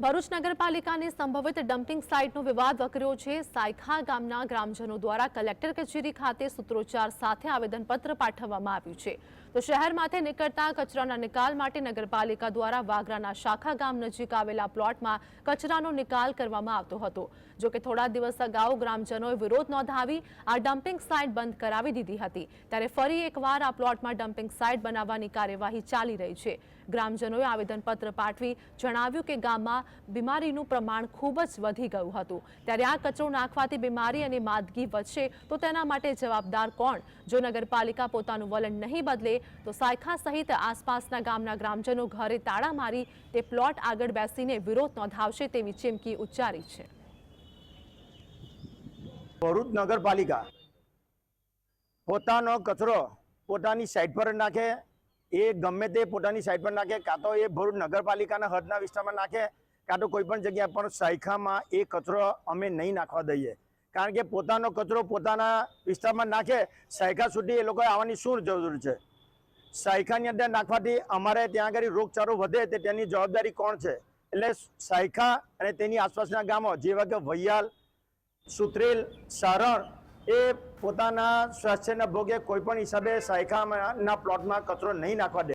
ભરૂચ નગરપાલિકાની સંભવિત ડમ્પિંગ સાઇટનો વિવાદ વકર્યો છે। સાયખા ગામના ગ્રામજનો દ્વારા કલેક્ટર કચેરી ખાતે સૂત્રોચ્ચાર સાથે આવેદનપત્ર પાઠવવામાં આવ્યું છે। તો શહેરમાંથી નીકળતા કચરાના નિકાલ માટે નગરપાલિકા દ્વારા વાગરાના શાખા ગામ નજીક આવેલા પ્લોટમાં કચરાનો નિકાલ કરવામાં આવતો હતો। જો કે થોડા દિવસ અગાઉ ગ્રામજનોએ વિરોધ નોંધાવી આ ડમ્પિંગ સાઇટ બંધ કરાવી દીધી હતી, ત્યારે ફરી એકવાર આ પ્લોટમાં ડમ્પિંગ સાઇટ બનાવવાની કાર્યવાહી ચાલી રહી છે। ગ્રામજનોએ આવેદનપત્ર પાઠવી જણાવ્યું કે ગામમાં બીમારીનું પ્રમાણ ખૂબ જ વધી ગયું હતું, ત્યારે આ કચરો નાખવાથી બીમારી અને માંદગી વધશે તો તેના માટે જવાબદાર કોણ? જો નગરપાલિકા પોતાનું વલણ નહીં બદલે તો સાયખા સહિત આસપાસના ગામના ગ્રામજનો ઘરે તાળા મારી તે પ્લોટ આગળ બેસીને વિરોધ નોંધાવશે તેવી ચીમકી ઉચ્ચારી છે। ભરૂચ નગરપાલિકા પોતાનો કચરો પોતાની સાઇટ પર નાખે, એ ગમે તે પોતાની સાઇટ પર નાખે, કાં તો એ ભરૂચ નગરપાલિકાના હદના વિસ્તારમાં નાખે, કાં તો કોઈ પણ જગ્યા પર સાયખામાં એ કચરો અમે નહીં નાખવા દઈએ। કારણ કે પોતાનો કચરો પોતાના વિસ્તારમાં નાખે, સાયખા સુધી એ લોકોએ આવવાની શું જરૂર છે? સાયખાની અંદર નાખવાથી અમારે ત્યાં આગળ રોગચાળો વધે તે તેની જવાબદારી કોણ છે? એટલે સાયખા અને તેની આસપાસના ગામો જેવા કે વૈયાલ, સુત્રેલ, સારણ એ પોતાના સ્વાસ્થ્યના ભોગે કોઈ પણ હિસાબે સાયખાના પ્લોટમાં કચરો નહીં નાખવા દે।